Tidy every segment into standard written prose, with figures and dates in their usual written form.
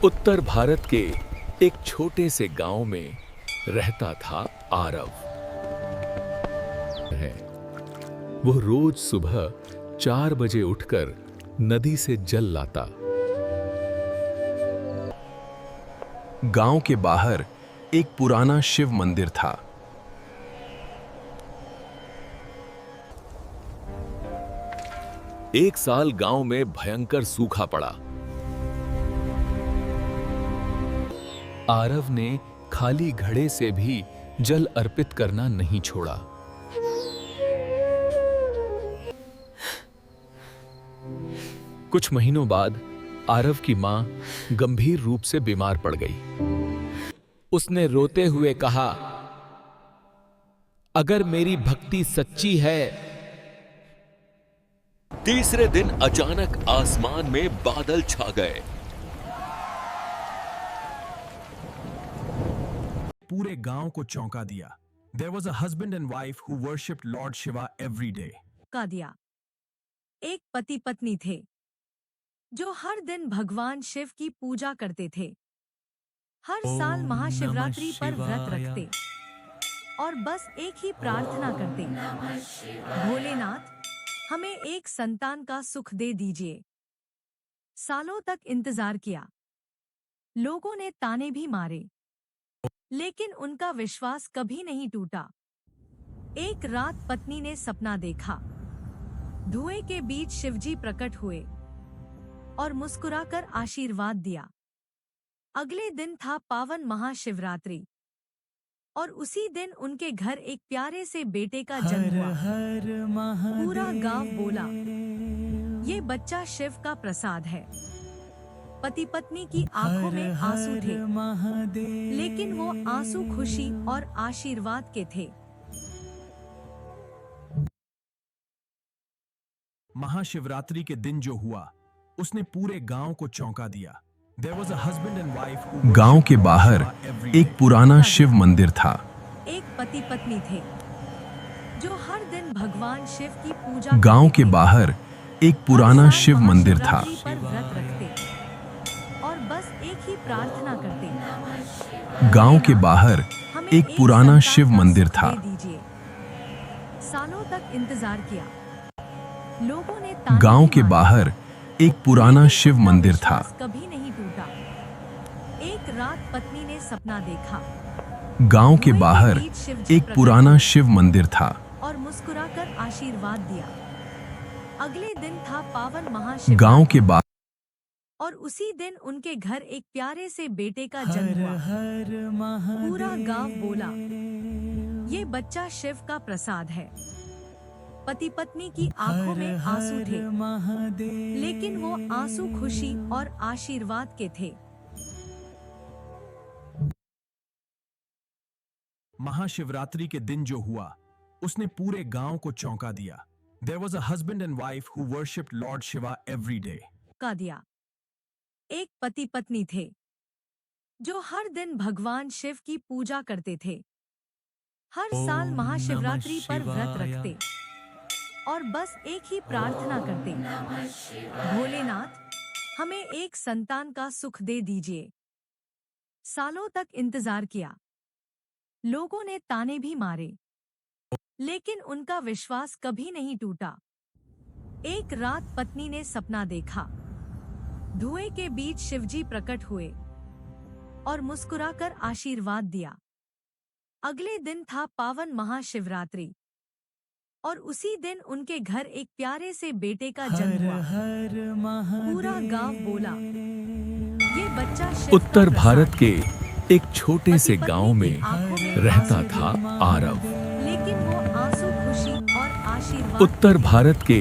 उत्तर भारत के एक छोटे से गांव में रहता था आरव। वो रोज सुबह 4 बजे उठकर नदी से जल लाता। गांव के बाहर एक पुराना शिव मंदिर था। एक साल गांव में भयंकर सूखा पड़ा। आरव ने खाली घड़े से भी जल अर्पित करना नहीं छोड़ा। कुछ महीनों बाद आरव की मां गंभीर रूप से बीमार पड़ गई। उसने रोते हुए कहा, अगर मेरी भक्ति सच्ची है। तीसरे दिन अचानक आसमान में बादल छा गए। पूरे गांव को चौंका दिया। There was a husband and wife who worshipped Lord Shiva every day. का दिया। एक पति पत्नी थे जो हर दिन भगवान शिव की पूजा करते थे। हर साल महाशिवरात्रि पर व्रत रखते और बस एक ही प्रार्थना करते, भोलेनाथ हमें एक संतान का सुख दे दीजिए। सालों तक इंतजार किया। लोगों ने ताने भी मारे, लेकिन उनका विश्वास कभी नहीं टूटा। एक रात पत्नी ने सपना देखा। धुएं के बीच शिवजी प्रकट हुए और मुस्कुराकर आशीर्वाद दिया। अगले दिन था पावन महाशिवरात्रि और उसी दिन उनके घर एक प्यारे से बेटे का जन्म हुआ। पूरा गांव बोला, ये बच्चा शिव का प्रसाद है। पति पत्नी की आंखों में आंसू थे, लेकिन वो आंसू खुशी और आशीर्वाद के थे। महाशिवरात्रि के दिन जो हुआ, उसने पूरे गांव को चौंका दिया। There was a husband and wife who गांव के बाहर एक पुराना शिव मंदिर था। एक पति पत्नी थे जो हर दिन भगवान शिव की पूजा। गांव के बाहर एक पुराना शिव मंदिर था। पर व्रत रखते और बस एक ही प्रार्थना करते। गांव के बाहर एक पुराना शिव मंदिर था। सालों तक इंतजार किया। लोगों ने गांव के बाहर एक पुराना शिव मंदिर था। कभी नहीं टूटा। एक रात पत्नी ने सपना देखा। गांव के बाहर एक पुराना शिव मंदिर था और मुस्कुराकर आशीर्वाद दिया। अगले दिन था पावन महाशिव। गांव के बाहर और उसी दिन उनके घर एक प्यारे से बेटे का जन्म हुआ। पूरा गांव बोला, ये बच्चा शिव का प्रसाद है। पति पत्नी की आंखों में आंसू थे, लेकिन वो आंसू खुशी और आशीर्वाद के थे। महाशिवरात्रि के दिन जो हुआ, उसने पूरे गांव को चौंका दिया। There was a husband and wife who worshipped Lord Shiva every day. का दिया। एक पति पत्नी थे जो हर दिन भगवान शिव की पूजा करते थे। हर साल महाशिवरात्रि पर व्रत रखते और बस एक ही प्रार्थना करते, भोलेनाथ हमें एक संतान का सुख दे दीजिए। सालों तक इंतजार किया। लोगों ने ताने भी मारे, लेकिन उनका विश्वास कभी नहीं टूटा। एक रात पत्नी ने सपना देखा। धुएं के बीच शिवजी प्रकट हुए और मुस्कुराकर आशीर्वाद दिया। अगले दिन था पावन महाशिवरात्रि और उसी दिन उनके घर एक प्यारे से बेटे का जन्म हुआ। पूरा गांव बोला, ये बच्चा शिव का उत्तर प्रसाद भारत है। के एक छोटे से गांव में रहता था आरव। लेकिन वो आंसू खुशी और आशीर्वाद। उत्तर भारत के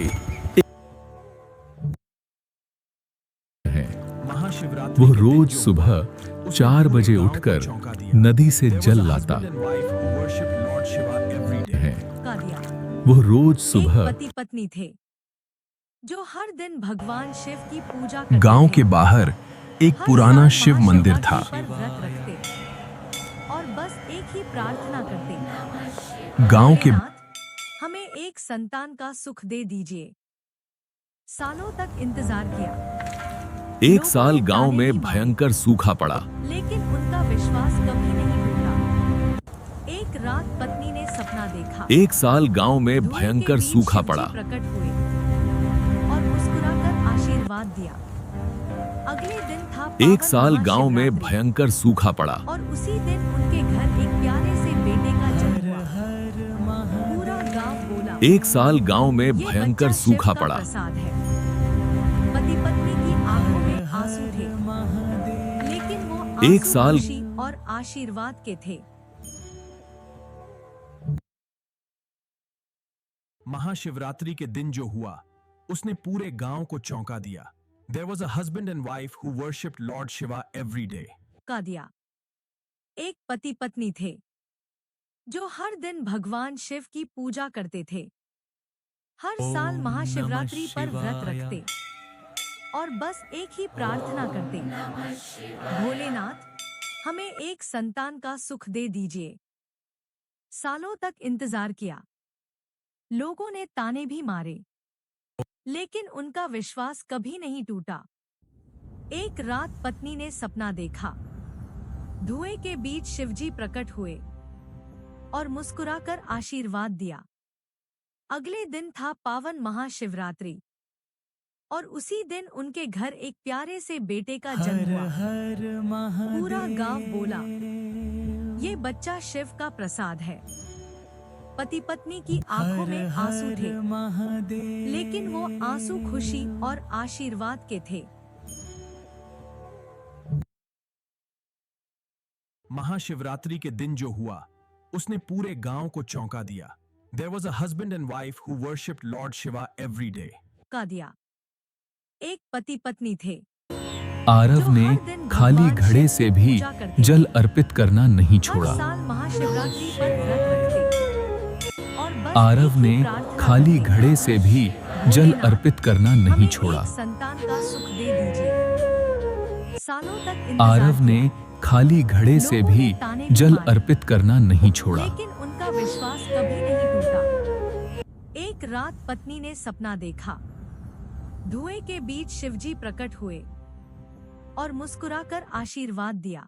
वो रोज सुबह 4 बजे उठकर नदी से जल लाता। का दिया। वो रोज सुबह पति पत्नी थे जो हर दिन भगवान शिव की पूजा करते गांव थे। के बाहर एक हर पुराना साल शिव मंदिर था। महाशिवरात्रि पर व्रत रखते और बस एक ही प्रार्थना करते, गांव के भोलेनाथ हमें एक संतान का सुख दे दीजिए। सालों तक इंतजार किया। एक साल गांव में भयंकर सूखा पड़ा। लेकिन उनका विश्वास कभी नहीं टूटा। एक रात पत्नी ने सपना देखा। एक साल गांव में धुएं के भयंकर बीच सूखा शिवजी पड़ा। प्रकट हुए और मुस्कुराकर आशीर्वाद दिया। अगले दिन था एक पावन साल गांव में महाशिवरात्रि भयंकर सूखा पड़ा। और उसी दिन उनके घर एक प्यारे से बेटे का जन्म हुआ। पूरा गांव बोला, एक साल गांव में ये भयंकर बच्चा शिव सूखा का पड़ा। प्रसाद है। पति पत्नी की आंखों में आंसू थे, लेकिन वो एक आंसू साल- खुशी और आशीर्वाद के थे। महाशिवरात्रि के दिन जो हुआ उसने पूरे गांव को चौंका दिया। There was a husband and wife who worshipped Lord Shiva every day. का दिया। एक पति पत्नी थे जो हर दिन भगवान शिव की पूजा करते थे। हर साल महाशिवरात्रि पर व्रत रखते और बस एक ही प्रार्थना करते, भोलेनाथ हमें एक संतान का सुख दे दीजिए। सालों तक इंतजार किया, लोगों ने ताने भी मारे, लेकिन उनका विश्वास कभी नहीं टूटा। एक रात पत्नी ने सपना देखा। धुएं के बीच शिवजी प्रकट हुए और मुस्कुराकर आशीर्वाद दिया। अगले दिन था पावन महाशिवरात्रि और उसी दिन उनके घर एक प्यारे से बेटे का जन्म हुआ। पूरा गांव बोला, ये बच्चा शिव का प्रसाद है। पति पत्नी की आंखों में आंसू थे, लेकिन वो आंसू खुशी और आशीर्वाद के थे। महाशिवरात्रि के दिन जो हुआ उसने पूरे गांव को चौंका दिया। There was a husband and wife who worshipped Lord Shiva every day. का दिया। एक पति पत्नी थे आरव जो ने हर दिन खाली भगवान घड़े शिव से की भी पूजा करते जल अर्पित करना नहीं हर छोड़ा। साल महाशिवरात्रि पर व्रत रखते और बस आरव एक ही ने प्रार्थना खाली करते, घड़े से भी जल अर्पित करना नहीं हमें छोड़ा। एक संतान का सुख दे दीजिए। सालों तक इंतजार आरव ने किया, खाली घड़े से लोगों भी ने ताने भी जल मारे, अर्पित करना नहीं छोड़ा। लेकिन उनका विश्वास कभी नहीं टूटा। एक रात पत्नी ने सपना देखा। धुएं के बीच शिवजी प्रकट हुए और मुस्कुराकर आशीर्वाद दिया।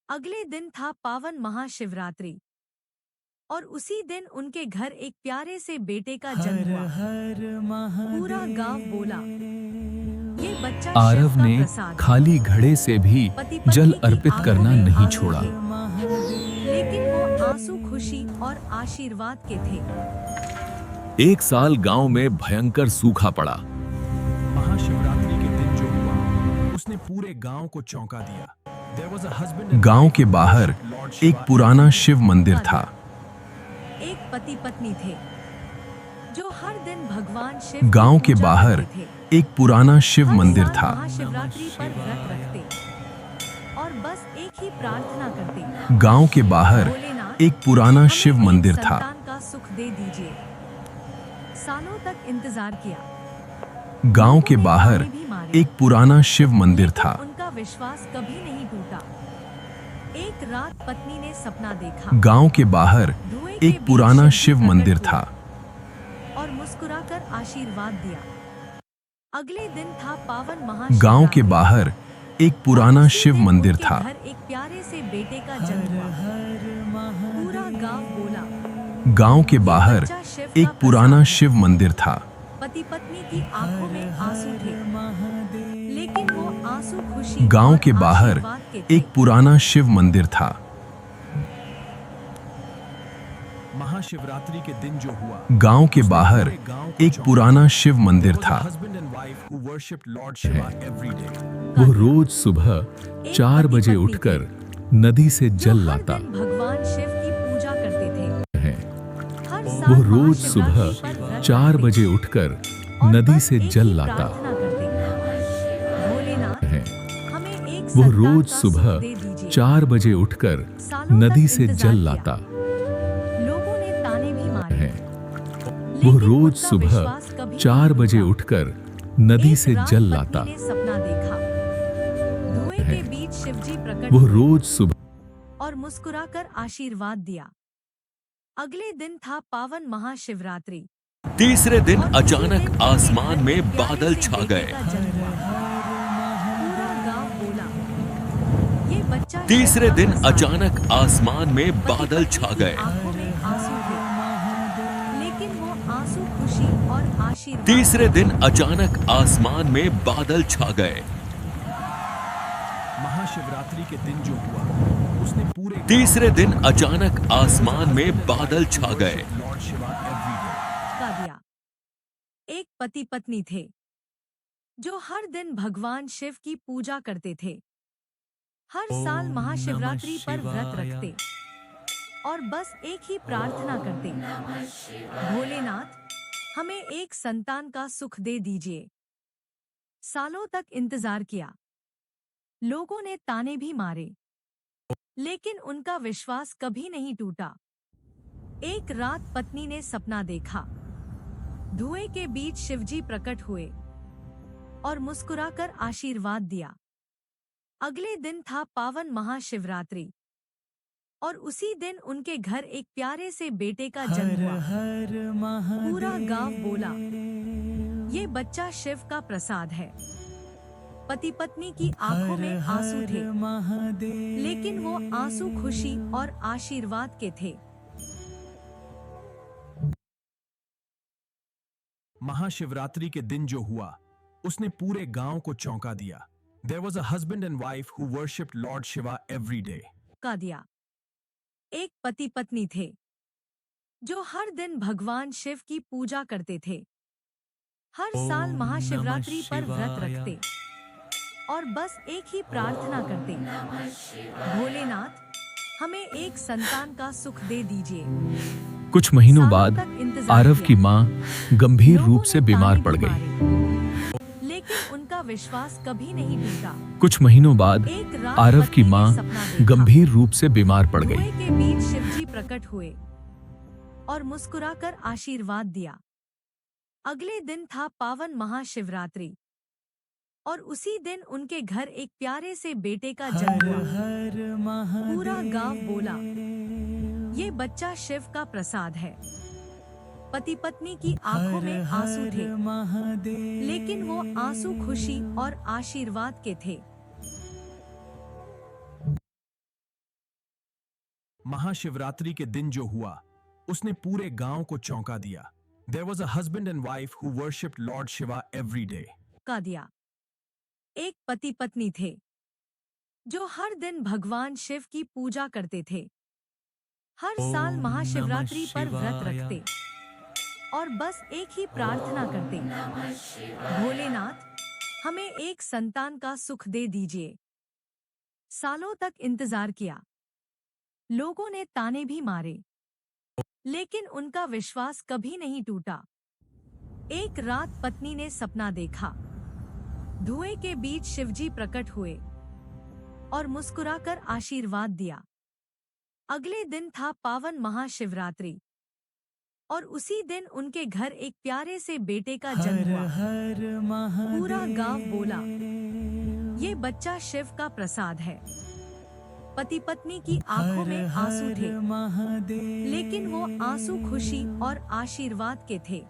अगले दिन था पावन महाशिवरात्रि और उसी दिन उनके घर एक प्यारे से बेटे का जन्म हुआ। पूरा गांव बोला, ये बच्चा शिव आरव का ने प्रसाद है। खाली घड़े से भी पति पत्नी जल की अर्पित आंखों करना में नहीं आंसू छोड़ा। थे, लेकिन वो आंसू खुशी और आशीर्वाद के थे। एक साल गांव में भयंकर सूखा पड़ा। महाशिवरात्रि के दिन जो हुआ उसने पूरे गांव को चौंका दिया। There was a husband and गांव wife के who बाहर worshipped Lord एक Shiva पुराना शिव मंदिर था। एक पति पत्नी थे जो हर दिन भगवान शिव की गांव के पूजा बाहर करते थे। एक पुराना शिव हर मंदिर साल था। महाशिवरात्रि पर व्रत रखते और बस एक ही प्रार्थना करते, गांव के बाहर भोलेनाथ एक पुराना हमें शिव एक मंदिर था। संतान का सुख दे दीजिए। सालों तक इंतजार किया, गांव के लोगों ने बाहर ताने भी मारे, एक पुराना शिव मंदिर लेकिन था। उनका विश्वास कभी नहीं टूटा। एक रात पत्नी ने सपना देखा। गांव के बाहर धुएं के एक बीच पुराना शिवजी शिव प्रकट मंदिर हुए था। और मुस्कुराकर आशीर्वाद दिया। अगले दिन था पावन गांव महाशिवरात्रि के बाहर एक पुराना उसी शिव दिन मंदिर उनके था। घर एक प्यारे से बेटे का जन्म हुआ। पूरा गांव बोला, गांव के बाहर बच्चा शिव का एक पुराना प्रसाद है। शिव मंदिर था। पति पत्नी की आंखों में आंसू थे, लेकिन वो आंसू खुशी गांव और के बाहर आशीर्वाद के थे। एक पुराना शिव मंदिर था। महाशिवरात्रि के दिन जो हुआ गांव के उसने बाहर पूरे गांव को एक चौंका पुराना दिया। शिव मंदिर There was a था। husband and wife who worshipped Lord Shiva every day. वो रोज सुबह एक 4 पति बजे पत्नी उठकर नदी से जो जल हर लाता दिन भगवान शिव की पूजा करते थे। है। हर वो साल रोज महाशिवरात्रि सुबह पर व्रत 4 रखते बजे उठकर और नदी बस से एक जल ही लाता प्रार्थना करते, भोलेनाथ है। हमें एक वो संतान रोज का सुबह सुख दे दीजिए। 4 बजे उठकर सालों नदी तक से इंतजार जल किया, लाता लोगों ने ताने भी मारे, है। लेकिन वो रोज उनका सुबह विश्वास कभी 4 नहीं बजे टूटा। उठकर नदी एक से रात जल पत्नी लाता ने सपना देखा। धुएं है। के बीच शिवजी प्रकट वो हुए रोज सुबह और मुस्कुराकर आशीर्वाद दिया। अगले दिन था पावन महाशिवरात्रि तीसरे दिन और उसी अचानक दिन आसमान उनके में घर प्यारे बादल से छा बेटे गए। का जन्म हुआ। बच्चा तीसरे शिव का दिन प्रसाद अचानक है। आसमान में पति बादल पत्नी छा की गए। आंखों में आंसू थे, लेकिन वो आंसू खुशी और आशीर्वाद तीसरे के दिन थे। अचानक आसमान में बादल छा गए। महाशिवरात्रि के दिन जो हुआ, उसने पूरे गांव तीसरे को दिन चौंका दिया। अचानक There was a आसमान में husband and बादल wife who छा गए। worshipped Lord Shiva every day. का दिया। एक पति पत्नी थे जो हर दिन भगवान शिव की पूजा करते थे। हर साल महाशिवरात्रि पर व्रत रखते और बस एक ही प्रार्थना करते, भोलेनाथ हमें एक संतान का सुख दे दीजिए। सालों तक इंतजार किया, लोगों ने ताने भी मारे, लेकिन उनका विश्वास कभी नहीं टूटा। एक रात पत्नी ने सपना देखा, धुएं के बीच शिवजी प्रकट हुए और मुस्कुराकर आशीर्वाद दिया। अगले दिन था पावन महाशिवरात्रि और उसी दिन उनके घर एक प्यारे से बेटे का जन्म हुआ। पूरा गांव बोला, ये बच्चा शिव का प्रसाद है। पति पत्नी की आंखों में आंसू थे, लेकिन वो आंसू खुशी और आशीर्वाद के थे। महाशिवरात्रि के दिन जो हुआ, उसने पूरे गांव को चौंका दिया। There was a husband and wife who worshipped Lord Shiva every day. का दिया। एक पति पत्नी थे जो हर दिन भगवान शिव की पूजा करते थे। हर साल महाशिवरात्रि पर व्रत रखते और बस एक ही प्रार्थना करते, भोलेनाथ हमें एक संतान का सुख दे दीजिए। कुछ महीनों सालों बाद तक इंतजार आरव किया। की मां गंभीर लोगों रूप से ने बीमार ताने पड़ भी गई। मारे, लेकिन उनका विश्वास कभी नहीं टूटा। कुछ महीनों बाद एक रात आरव की पत्नी ने मां सपना देखा, गंभीर रूप से बीमार पड़ गई। धुएं के बीच शिवजी प्रकट हुए और मुस्कुराकर आशीर्वाद दिया। अगले दिन था पावन महाशिवरात्रि और उसी दिन उनके घर एक प्यारे से बेटे का जन्म हुआ। पूरा गांव बोला, ये बच्चा शिव का प्रसाद है। पति पत्नी की आंखों में आंसू थे, लेकिन वो आंसू खुशी और आशीर्वाद के थे। महाशिवरात्रि के दिन जो हुआ, उसने पूरे गांव को चौंका दिया। There was a husband and wife who worshipped Lord Shiva every day. का दिया। एक पति पत्नी थे जो हर दिन भगवान शिव की पूजा करते थे। हर साल महाशिवरात्रि पर व्रत रखते और बस एक ही प्रार्थना करते, भोलेनाथ हमें एक संतान का सुख दे दीजिए। सालों तक इंतजार किया, लोगों ने ताने भी मारे, लेकिन उनका विश्वास कभी नहीं टूटा। एक रात पत्नी ने सपना देखा, धुएं के बीच शिवजी प्रकट हुए और मुस्कुराकर आशीर्वाद दिया। अगले दिन था पावन महाशिवरात्रि और उसी दिन उनके घर एक प्यारे से बेटे का जन्म हुआ। पूरा गांव बोला, ये बच्चा शिव का प्रसाद है। पति पत्नी की आंखों में आंसू थे, लेकिन वो आंसू खुशी और आशीर्वाद के थे।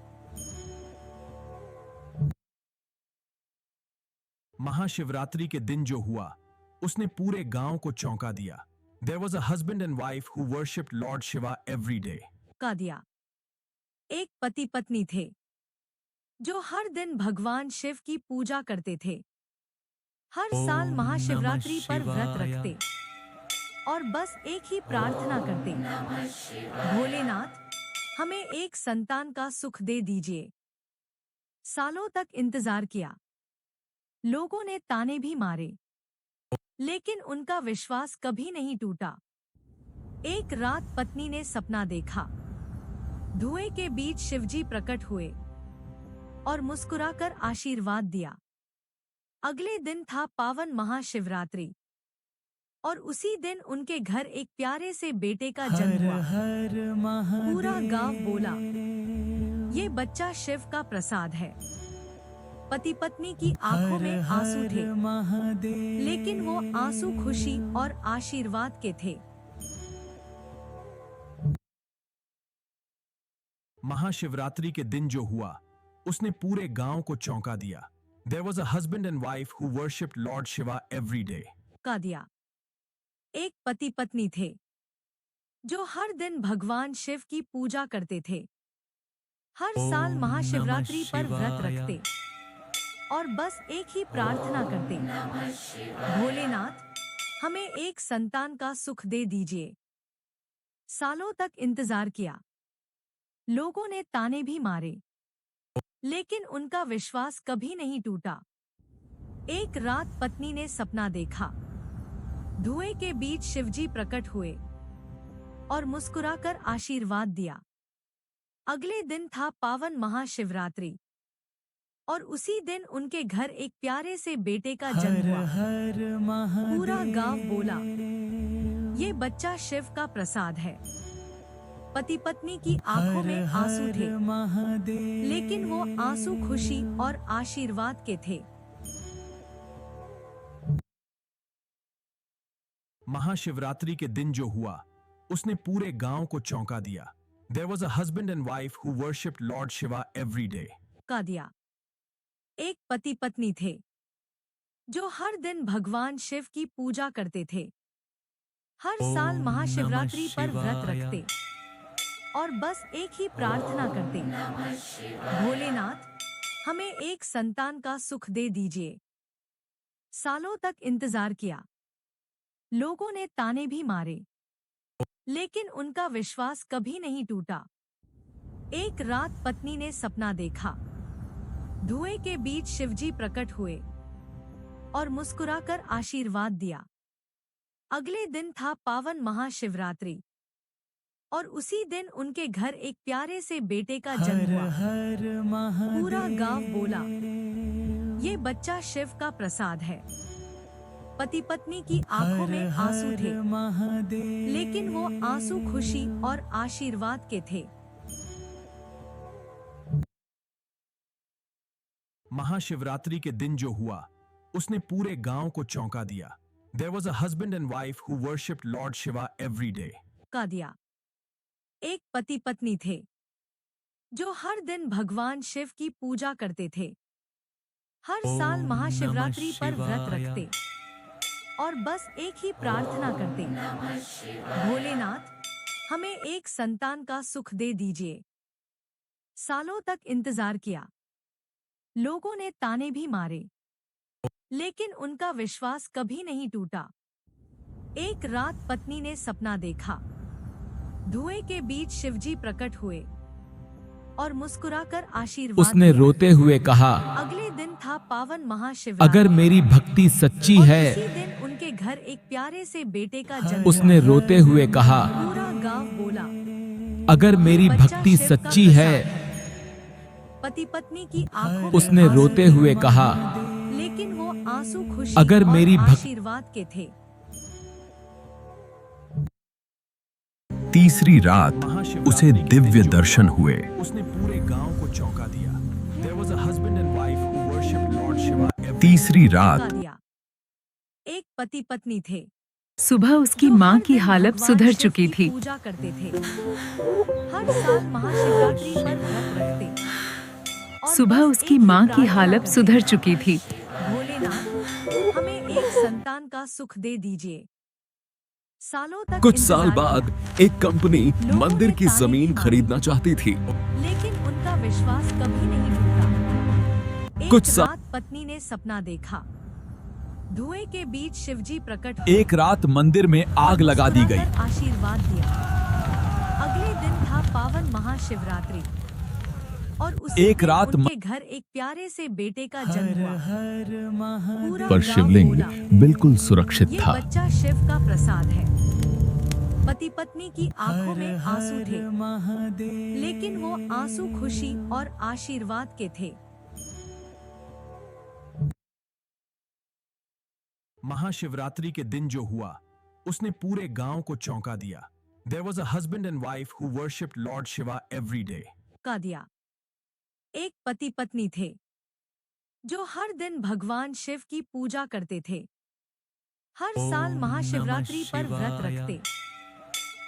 महाशिवरात्रि के दिन जो हुआ, उसने पूरे गांव को चौंका दिया। There was a husband and wife who worshipped Lord Shiva every day. का दिया। एक पति पत्नी थे जो हर दिन भगवान शिव की पूजा करते थे। हर साल महाशिवरात्रि पर व्रत रखते और बस एक ही प्रार्थना करते, भोलेनाथ हमें एक संतान का सुख दे दीजिए। सालों तक इंतजार किया, लोगों ने ताने भी मारे, लेकिन उनका विश्वास कभी नहीं टूटा। एक रात पत्नी ने सपना देखा, धुएं के बीच शिवजी प्रकट हुए और मुस्कुराकर आशीर्वाद दिया। अगले दिन था पावन महाशिवरात्रि और उसी दिन उनके घर एक प्यारे से बेटे का जन्म हुआ। पूरा गांव बोला, ये बच्चा शिव का प्रसाद है। पति पत्नी की आंखों में आंसू थे, लेकिन वो आंसू खुशी और आशीर्वाद के थे। महाशिवरात्रि के दिन जो हुआ, उसने पूरे गांव को चौंका दिया। There was a husband and wife who worshipped Lord Shiva every day. का दिया। एक पति पत्नी थे जो हर दिन भगवान शिव की पूजा करते थे। हर साल महाशिवरात्रि पर व्रत रखते और बस एक ही प्रार्थना करते, भोलेनाथ हमें एक संतान का सुख दे दीजिए। सालों तक इंतजार किया, लोगों ने ताने भी मारे, लेकिन उनका विश्वास कभी नहीं टूटा। एक रात पत्नी ने सपना देखा, धुएं के बीच शिवजी प्रकट हुए और मुस्कुराकर आशीर्वाद दिया। अगले दिन था पावन महाशिवरात्रि और उसी दिन उनके घर एक प्यारे से बेटे का जन्म हुआ। पूरा गांव बोला, ये बच्चा शिव का प्रसाद है। पति पत्नी की आंखों में आंसू थे, लेकिन वो आंसू खुशी और आशीर्वाद के थे। महाशिवरात्रि के दिन जो हुआ, उसने पूरे गांव को चौंका दिया। There was a husband and wife who worshipped Lord Shiva every day. का दिया। एक पति पत्नी थे जो हर दिन भगवान शिव की पूजा करते थे। हर साल महाशिवरात्रि पर व्रत रखते और बस एक ही प्रार्थना करते, भोलेनाथ हमें एक संतान का सुख दे दीजिए। सालों तक इंतजार किया, लोगों ने ताने भी मारे, लेकिन उनका विश्वास कभी नहीं टूटा। एक रात पत्नी ने सपना देखा, धुएं के बीच शिवजी प्रकट हुए और मुस्कुराकर आशीर्वाद दिया। अगले दिन था पावन महाशिवरात्रि और उसी दिन उनके घर एक प्यारे से बेटे का जन्म हुआ। पूरा गांव बोला, ये बच्चा शिव का प्रसाद है। पति पत्नी की आंखों में आंसू थे, लेकिन वो आंसू खुशी और आशीर्वाद के थे। महाशिवरात्रि के दिन जो हुआ, उसने पूरे गांव को चौंका दिया। There was a husband and wife who worshipped Lord Shiva every day. का दिया। एक पति पत्नी थे जो हर दिन भगवान शिव की पूजा करते थे। हर साल महाशिवरात्रि पर व्रत रखते और बस एक ही प्रार्थना करते, भोलेनाथ हमें एक संतान का सुख दे दीजिए। सालों तक इंतजार किया, लोगों ने ताने भी मारे, लेकिन उनका विश्वास कभी नहीं टूटा। एक रात पत्नी ने सपना देखा, धुएं के बीच शिवजी प्रकट हुए और मुस्कुराकर आशीर्वाद उसने दिया। रोते हुए कहा, अगले दिन था पावन महाशिवरात्रि। अगर मेरी भक्ति सच्ची और है। उसी दिन उनके घर एक प्यारे से बेटे का जन्म उसने हुआ। रोते हुए कहा, पूरा गांव बोला, अगर मेरी बच्चा भक्ति शिव का सच्ची प्रसाद है। पति पत्नी की आंखों में उसने आंसू रोते थे, हुए कहा, लेकिन वो आंसू खुशी अगर और मेरी आशीर्वाद के थे। तीसरी रात उसे दिव्य दर्शन हुए। उसने पूरे गांव को चौंका दिया। There was a husband and wife who worshipped Lord Shiva every day. तीसरी रात का दिया। एक पति पत्नी थे सुबह उसकी जो माँ हर की दिन हालत भगवान सुधर शिव चुकी की थी। पूजा करते थे। हर साल महाशिवरात्रि पर व्रत रखते और सुबह बस उसकी एक ही माँ की प्रार्थना हालत करते, सुधर चुकी थी। भोलेनाथ हमें एक संतान का सुख दे दीजिए। सालों तक कुछ साल इंतजार बाद किया, एक कंपनी लोगों मंदिर ने की ताने जमीन भी मारे, खरीदना चाहती थी। लेकिन उनका विश्वास कभी नहीं टूटा। एक कुछ सा- रात पत्नी ने सपना देखा, धुएं के बीच शिवजी प्रकट हुए एक रात मंदिर में आग लगा दी गई। मुस्कुराकर आशीर्वाद दिया। अगले दिन था पावन महाशिवरात्रि और उसी एक दिन रात उनके घर एक प्यारे से बेटे का जन्म हुआ। पूरा पर गांव शिवलिंग बोला, बिल्कुल सुरक्षित ये था। बच्चा शिव का प्रसाद है। पति पत्नी की आंखों में आंसू थे, लेकिन वो आंसू खुशी और आशीर्वाद के थे। महाशिवरात्रि के दिन जो हुआ, उसने पूरे गांव को चौंका दिया। There was a husband and wife who worshipped Lord Shiva every day. का दिया। एक पति पत्नी थे जो हर दिन भगवान शिव की पूजा करते थे। हर साल महाशिवरात्रि पर व्रत रखते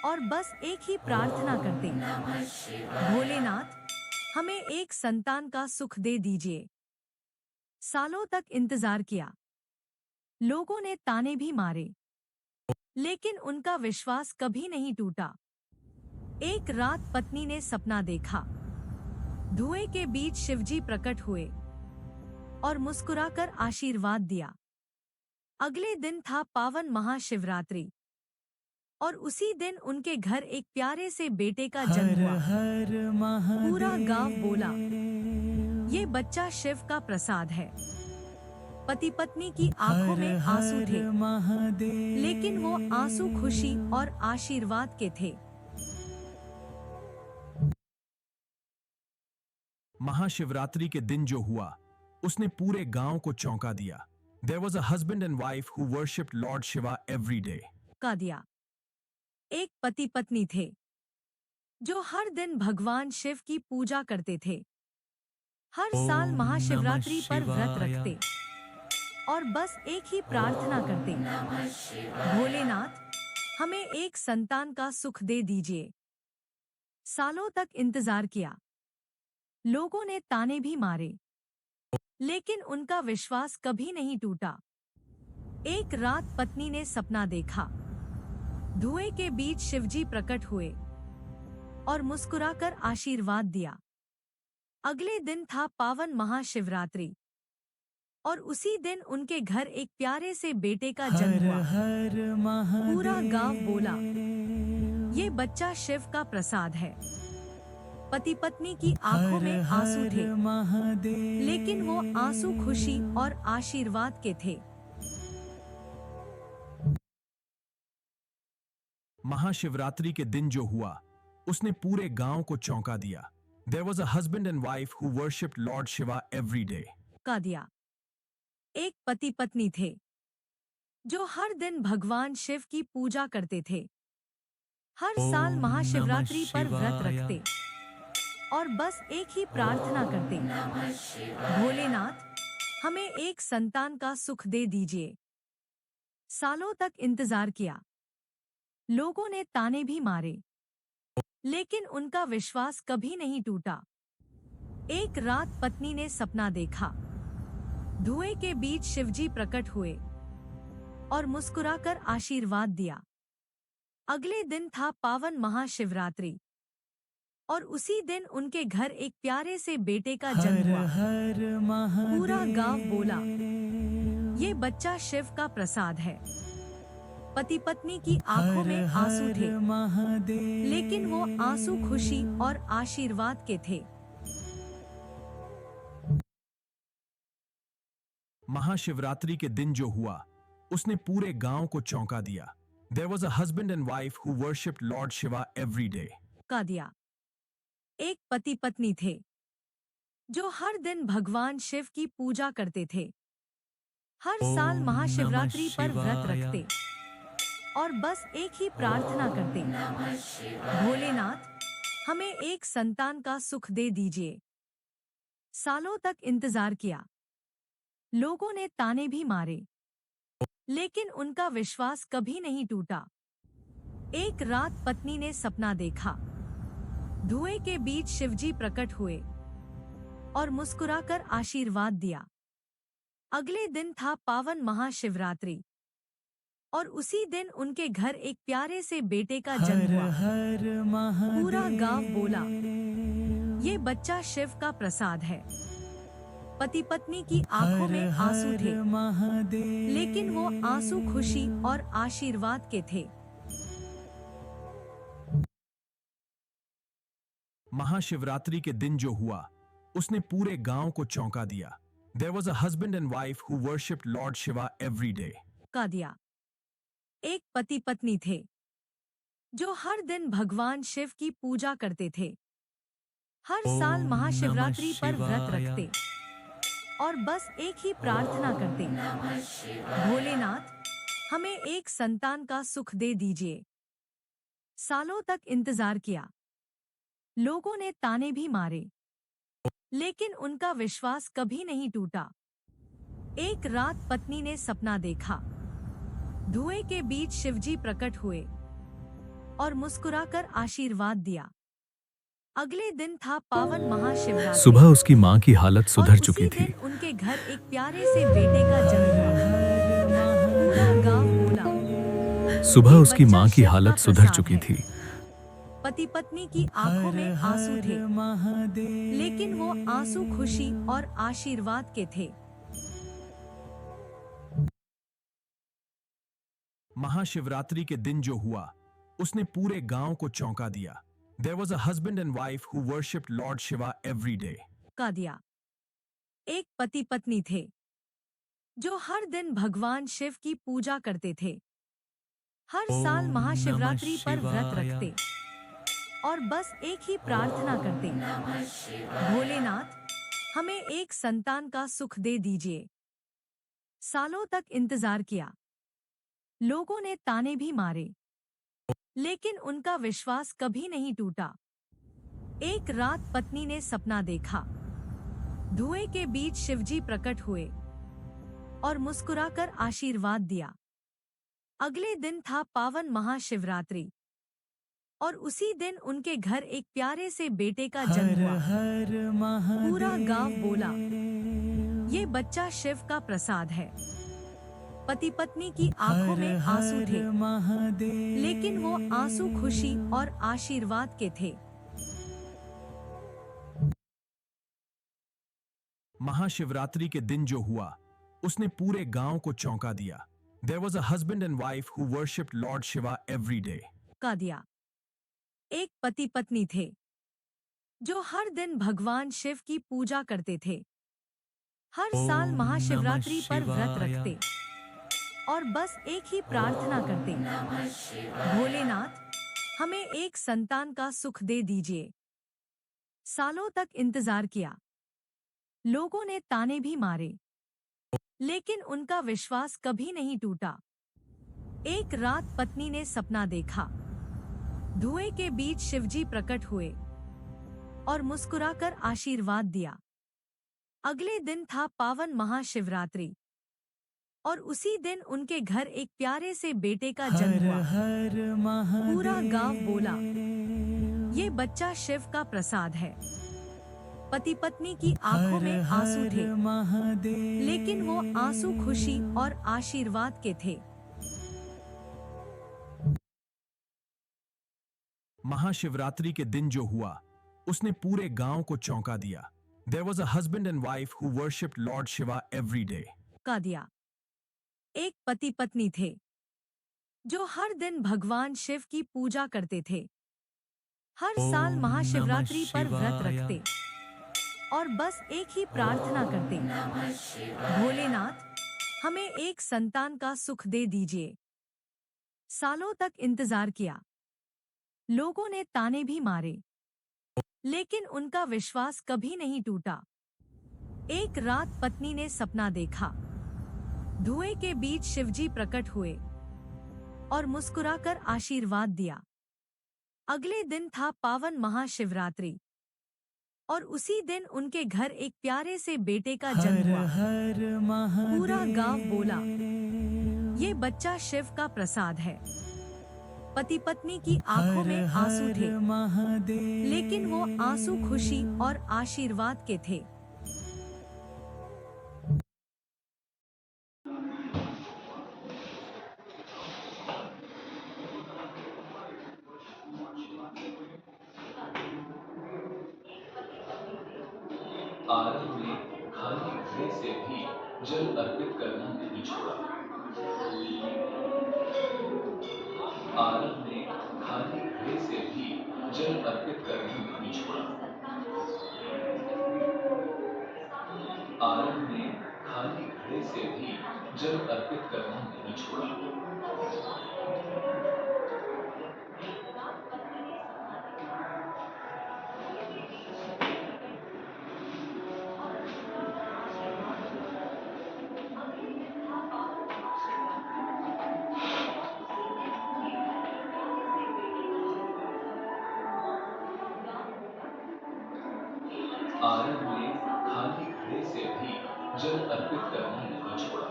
और बस एक ही प्रार्थना करते, भोलेनाथ हमें एक संतान का सुख दे दीजिए। सालों तक इंतजार किया, लोगों ने ताने भी मारे, लेकिन उनका विश्वास कभी नहीं टूटा। एक रात पत्नी ने सपना देखा। धुएं के बीच शिवजी प्रकट हुए और मुस्कुराकर आशीर्वाद दिया। अगले दिन था पावन महाशिवरात्रि और उसी दिन उनके घर एक प्यारे से बेटे का जन्म हुआ। पूरा गांव बोला, ये बच्चा शिव का प्रसाद है। पति पत्नी की आंखों में आंसू थे, लेकिन वो आंसू खुशी और आशीर्वाद के थे। महाशिवरात्रि के दिन जो हुआ, उसने पूरे गांव को चौंका दिया। There was a husband and wife who worshipped Lord Shiva every day. का दिया। एक पति पत्नी थे जो हर दिन भगवान शिव की पूजा करते थे। हर साल महाशिवरात्रि पर व्रत रखते और बस एक ही प्रार्थना करते, भोलेनाथ हमें एक संतान का सुख दे दीजिए। सालों तक इंतजार किया, लोगों ने ताने भी मारे, लेकिन उनका विश्वास कभी नहीं टूटा। एक रात पत्नी ने सपना देखा। धुएं के बीच शिवजी प्रकट हुए और मुस्कुराकर आशीर्वाद दिया। अगले दिन था पावन महाशिवरात्रि और उसी दिन उनके घर एक प्यारे से बेटे का जन्म हुआ। पूरा गांव बोला, ये बच्चा शिव का प्रसाद है। पति पत्नी की आंखों में आंसू थे, लेकिन वो आंसू खुशी और आशीर्वाद के थे। महाशिवरात्रि के दिन जो हुआ, उसने पूरे गांव को चौंका दिया। There was a husband and wife who worshipped Lord Shiva every day. का दिया। एक पति पत्नी थे जो हर दिन भगवान शिव की पूजा करते थे। हर साल महाशिवरात्रि पर व्रत रखते और बस एक ही प्रार्थना करते, भोलेनाथ हमें एक संतान का सुख दे दीजिए। सालों तक इंतजार किया, लोगों ने ताने भी मारे, लेकिन उनका विश्वास कभी नहीं टूटा। एक रात पत्नी ने सपना देखा। धुएं के बीच शिवजी प्रकट हुए और मुस्कुराकर आशीर्वाद दिया। अगले दिन था पावन महाशिवरात्रि और उसी दिन उनके घर एक प्यारे से बेटे का जन्म हुआ। पूरा गांव बोला, ये बच्चा शिव का प्रसाद है। पति पत्नी की आंखों में आंसू थे, लेकिन वो आंसू खुशी और आशीर्वाद के थे। महाशिवरात्रि के दिन जो हुआ, उसने पूरे गांव को चौंका दिया। There was a husband and wife who worshipped Lord Shiva every day. का दिया। एक पति पत्नी थे जो हर दिन भगवान शिव की पूजा करते थे। हर साल महाशिवरात्रि पर व्रत रखते और बस एक ही प्रार्थना करते, भोलेनाथ हमें एक संतान का सुख दे दीजिए। सालों तक इंतजार किया, लोगों ने ताने भी मारे, लेकिन उनका विश्वास कभी नहीं टूटा। एक रात पत्नी ने सपना देखा। धुएं के बीच शिवजी प्रकट हुए और मुस्कुराकर आशीर्वाद दिया। अगले दिन था पावन महाशिवरात्रि और उसी दिन उनके घर एक प्यारे से बेटे का जन्म हुआ। पूरा गांव बोला, ये बच्चा शिव का प्रसाद है। पति पत्नी की आंखों में आंसू थे, लेकिन वो आंसू खुशी और आशीर्वाद के थे। महाशिवरात्रि के दिन जो हुआ, उसने पूरे गांव को चौंका दिया। There was a husband and wife who worshipped Lord Shiva every day. का दिया। एक पति पत्नी थे जो हर दिन भगवान शिव की पूजा करते थे। हर साल महाशिवरात्रि पर व्रत रखते और बस एक ही प्रार्थना करते, भोलेनाथ हमें एक संतान का सुख दे दीजिए। सालों तक इंतजार किया, लोगों ने ताने भी मारे, लेकिन उनका विश्वास कभी नहीं टूटा। एक रात पत्नी ने सपना देखा। धुएं के बीच शिवजी प्रकट हुए और मुस्कुराकर आशीर्वाद दिया। अगले दिन था पावन महाशिवरात्रि। सुबह उसकी माँ की हालत और सुधर उसी चुकी थी। दिन उनके घर एक प्यारे से बेटे का जन्म हुआ। पूरा गांव बोला, सुबह ये उसकी बच्चा माँ की शिव का हालत सुधर प्रसाद चुकी है। थी। पति पत्नी की आंखों में आंसू थे, लेकिन वो आंसू खुशी और आशीर्वाद के थे। महाशिवरात्रि के दिन जो हुआ, उसने पूरे गांव को चौंका दिया। There was a husband and wife who worshipped Lord Shiva every day. का दिया। एक पति पत्नी थे जो हर दिन भगवान शिव की पूजा करते थे। हर साल महाशिवरात्रि पर व्रत रखते और बस एक ही प्रार्थना करते, भोलेनाथ, हमें एक संतान का सुख दे दीजिए। सालों तक इंतजार किया, लोगों ने ताने भी मारे, लेकिन उनका विश्वास कभी नहीं टूटा। एक रात पत्नी ने सपना देखा, धुएं के बीच शिवजी प्रकट हुए और मुस्कुराकर आशीर्वाद दिया। अगले दिन था पावन महाशिवरात्रि और उसी दिन उनके घर एक प्यारे से बेटे का जन्म हुआ। पूरा गांव बोला, ये बच्चा शिव का प्रसाद है। पति पत्नी की आंखों में आंसू थे, लेकिन वो आंसू खुशी और आशीर्वाद के थे। महाशिवरात्रि के दिन जो हुआ, उसने पूरे गांव को चौंका दिया। There was a husband and wife who worshipped Lord Shiva every day. का दिया। एक पति पत्नी थे जो हर दिन भगवान शिव की पूजा करते थे। हर साल महाशिवरात्रि पर व्रत रखते और बस एक ही प्रार्थना करते, भोलेनाथ, हमें एक संतान का सुख दे दीजिए। सालों तक इंतजार किया, लोगों ने ताने भी मारे, लेकिन उनका विश्वास कभी नहीं टूटा। एक रात पत्नी ने सपना देखा, धुएं के बीच शिवजी प्रकट हुए और मुस्कुराकर आशीर्वाद दिया। अगले दिन था पावन महाशिवरात्रि और उसी दिन उनके घर एक प्यारे से बेटे का जन्म हुआ। पूरा गांव बोला, ये बच्चा शिव का प्रसाद है। पति पत्नी की आंखों में आंसू थे, लेकिन वो आंसू खुशी और आशीर्वाद के थे। महाशिवरात्रि के दिन जो हुआ, उसने पूरे गांव को चौंका दिया। There was a husband and wife who worshipped Lord Shiva every day. का दिया। एक पति पत्नी थे जो हर दिन भगवान शिव की पूजा करते थे। हर साल महाशिवरात्रि पर व्रत रखते और बस एक ही प्रार्थना करते, भोलेनाथ, हमें एक संतान का सुख दे दीजिए। सालों तक इंतजार किया, लोगों ने ताने भी मारे, लेकिन उनका विश्वास कभी नहीं टूटा। एक रात पत्नी ने सपना देखा, धुएं के बीच शिवजी प्रकट हुए और मुस्कुराकर आशीर्वाद दिया। अगले दिन था पावन महाशिवरात्रि और उसी दिन उनके घर एक प्यारे से बेटे का जन्म हुआ। पूरा गांव बोला, ये बच्चा शिव का प्रसाद है। पति पत्नी की आंखों में आंसू थे, लेकिन वो आंसू खुशी और आशीर्वाद के थे। आरव ने खाली घड़े से भी जल अर्पित करना नहीं छोड़ा। आरव ने खाली घड़े से भी जल अर्पित करना नहीं छोड़ा। आरव ने खाली घड़े से भी जल अर्पित करना नहीं छोड़ा। आरव ने खाली घड़े से भी जल अर्पित करना नहीं छोड़ा।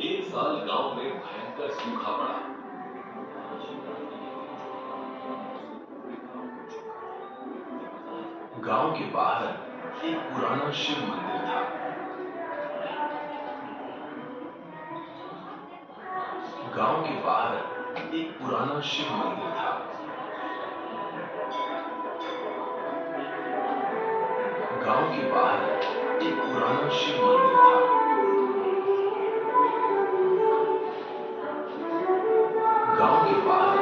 एक साल गांव में भयंकर सूखा पड़ा। गांव के बाहर एक पुराना शिव मंदिर था। गांव के बाहर एक पुराना शिव मंदिर था। गांव के बाहर एक पुराना शिव मंदिर था। गांव के बाहर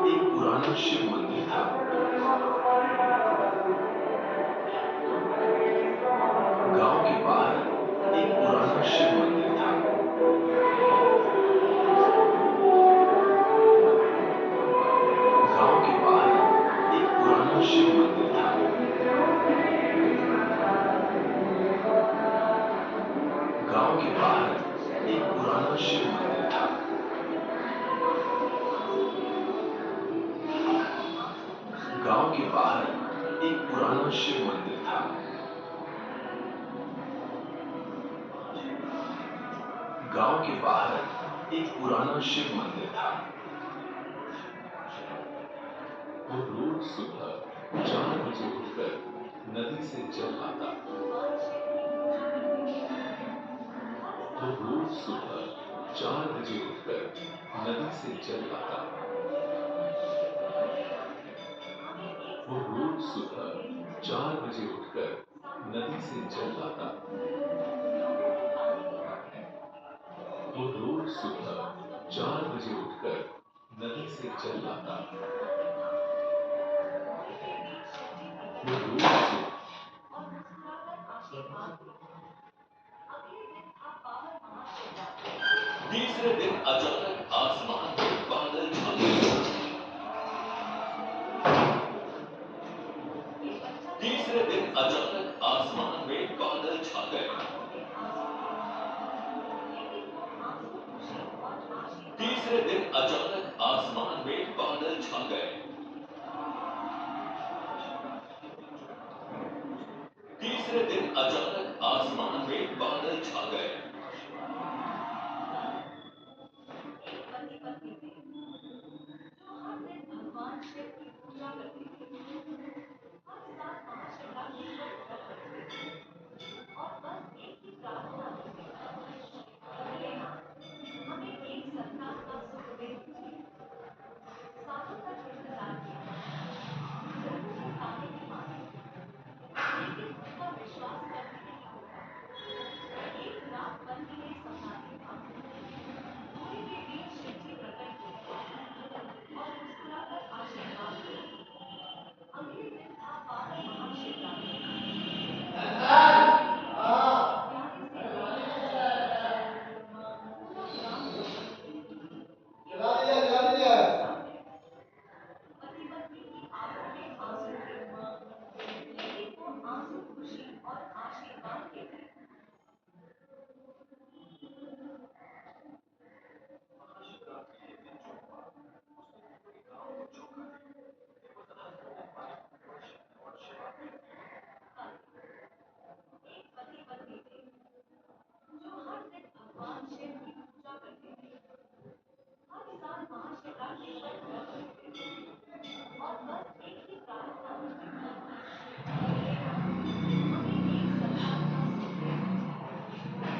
एक पुराना शिव मंदिर था। गांव के बाहर एक पुराना शिव मंदिर था। गांव के बाहर एक पुराना शिव मंदिर था। गांव के बाहर एक पुराना शिव मंदिर था। गांव के बाहर एक पुराना शिव मंदिर था। गांव के बाहर एक पुराना शिव मंदिर था। वो रोज सुबह 4 बजे उठकर नदी से जल लाता। वो रोज सुबह 4 बजे उठकर नदी से जल लाता। वो रोज सुबह 4 बजे उठकर नदी से जल लाता। वो रोज सुबह 4 बजे उठकर नदी से जल लाता। वो रोज सुबह तीसरे दिन अचानक आसमान में बादल छा गए। तीसरे दिन अचानक आसमान में बादल छा गए। तीसरे दिन अचानक आसमान में बादल छा गए। तीसरे दिन अचानक आसमान में बादल छा गए।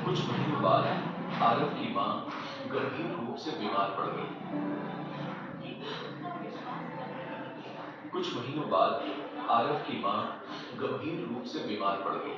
कुछ महीनों बाद आरव की मां गंभीर रूप से बीमार पड़ गई। कुछ महीनों बाद आरव की मां गंभीर रूप से बीमार पड़ गई।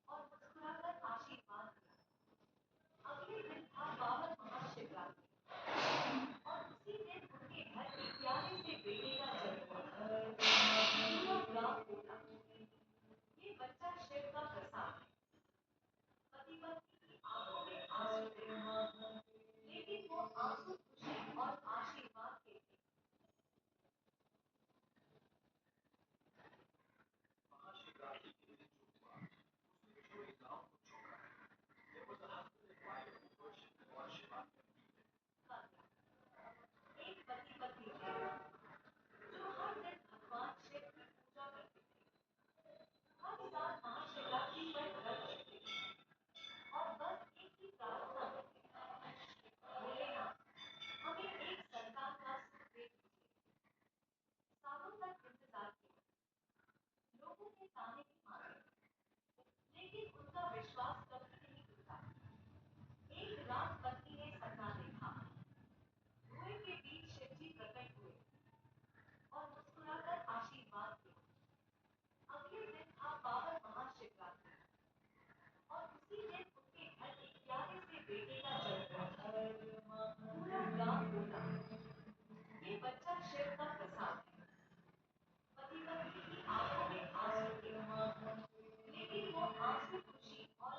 और मुस्कुराकर आशीर्वाद दिया। अगले दिन था पावन महाशिवरात्रि और उसी दिन उनके घर एक प्यारे से बेटे का जन्म हुआ। पूरा गांव बोला, ये बच्चा शिव का प्रसाद है। पति पत्नी की आंखों में आंसू थे, लेकिन वो आंसू खुशी और आशीर्वाद के थे। एक पति पत्नी थे जो हर दिन भगवान शिव की पूजा करते थे। हर साल महाशिवरात्रि पर व्रत रखते थे और बस एक ही प्रार्थना करते थे, भोलेनाथ हमें एक संतान का सुख दे दीजिए। सालों तक इंतजार किया, लोगों के ताने भी मारे, लेकिन उनका विश्वास कभी नहीं टूटा। एक रात पत्नी ने सपना देखा, कुएं के बीच शिवजी प्रकट हुए और मुस्कुराकर आशीर्वाद दिया। अगले दिन था पावन महाशिवरात्रि और उसी दिन उनके घर एक प्यारे से बेटे का जन्म हुआ। पूरा गांव बोला, ये बच्चा शिव का प्रसाद है। पति पत्नी की आंखों में आंसू थे, लेकिन वो आंसू खुशी और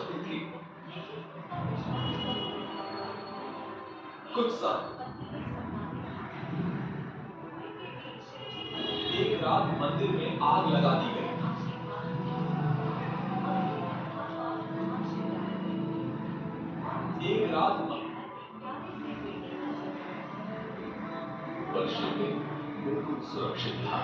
चाहती थी। कुछ साल एक रात मंदिर में आग लगा दी गई। एक रात पर शिवलिंग बिल्कुल सुरक्षित था।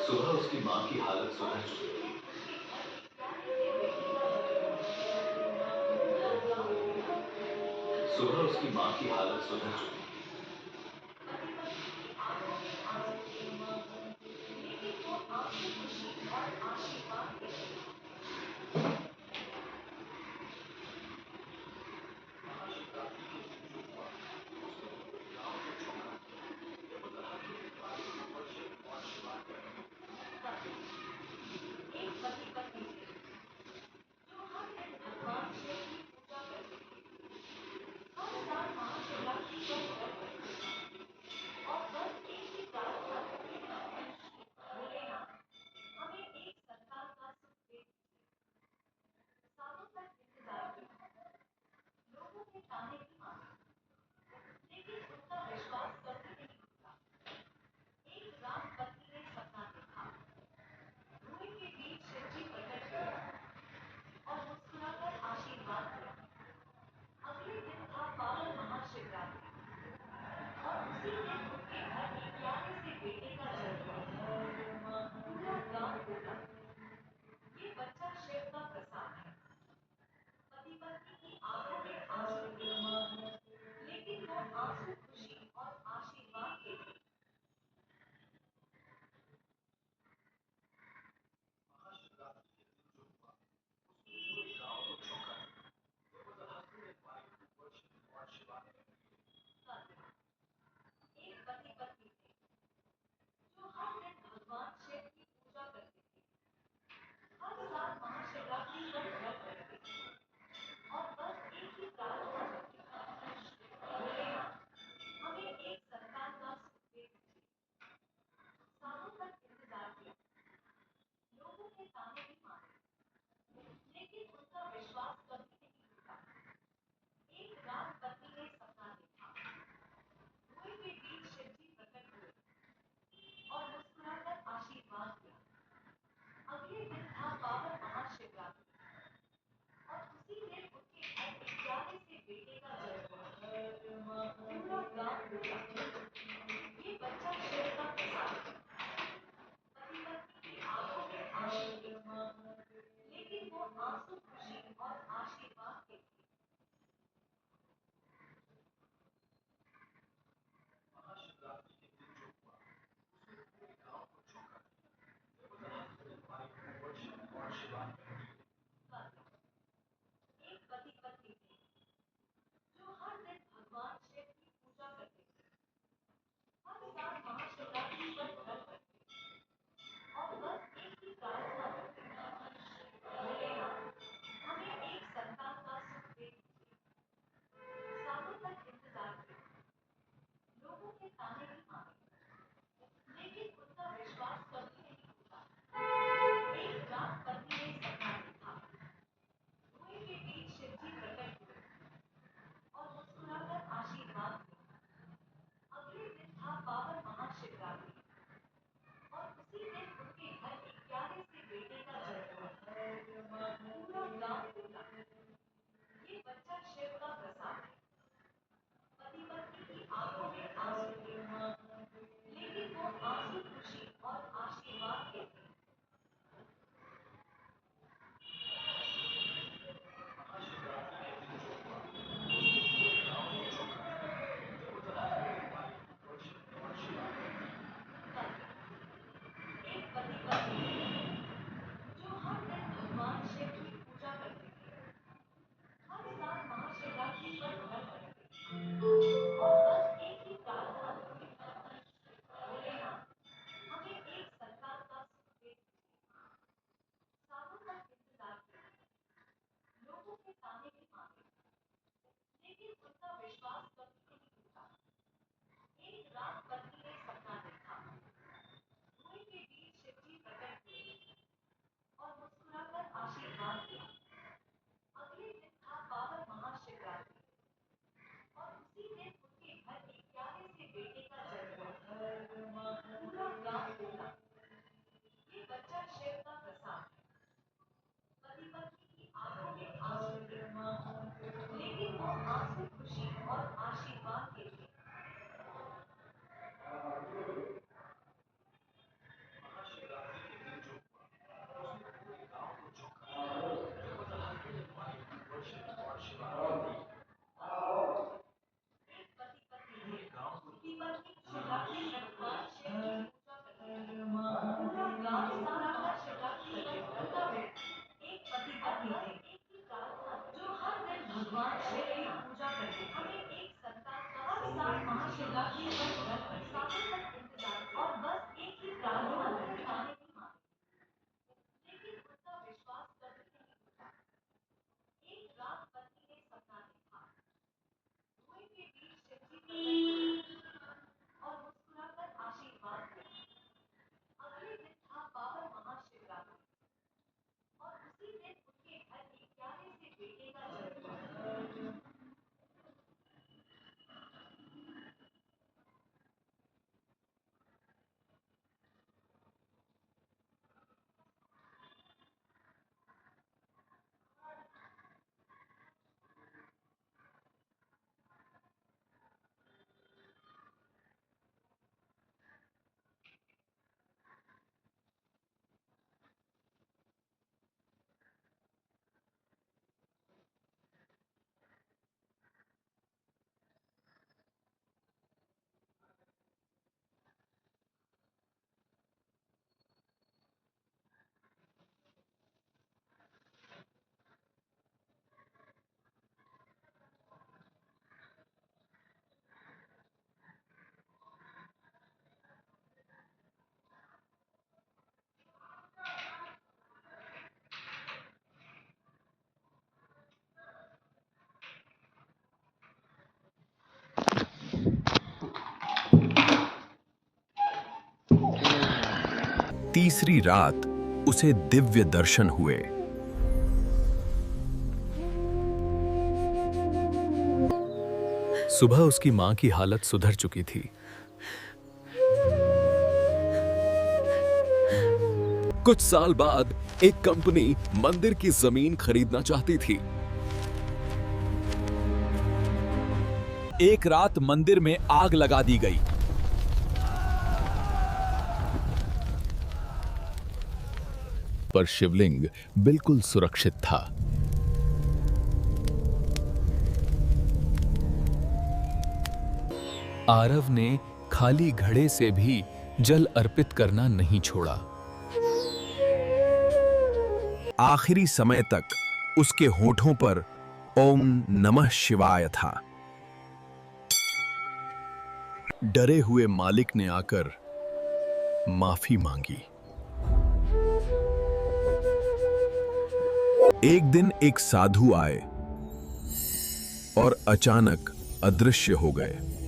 सुबह उसकी माँ की हालत सुधर चुकी थी। सुबह उसकी माँ की हालत सुधर चुकी थी। तीसरी रात उसे दिव्य दर्शन हुए। सुबह उसकी मां की हालत सुधर चुकी थी। कुछ साल बाद एक कंपनी मंदिर की जमीन खरीदना चाहती थी। एक रात मंदिर में आग लगा दी गई। पर शिवलिंग बिल्कुल सुरक्षित था। आरव ने खाली घड़े से भी जल अर्पित करना नहीं छोड़ा। आखिरी समय तक उसके होठों पर ओम नमः शिवाय था। डरे हुए मालिक ने आकर माफी मांगी। एक दिन एक साधु आए और अचानक अदृश्य हो गए।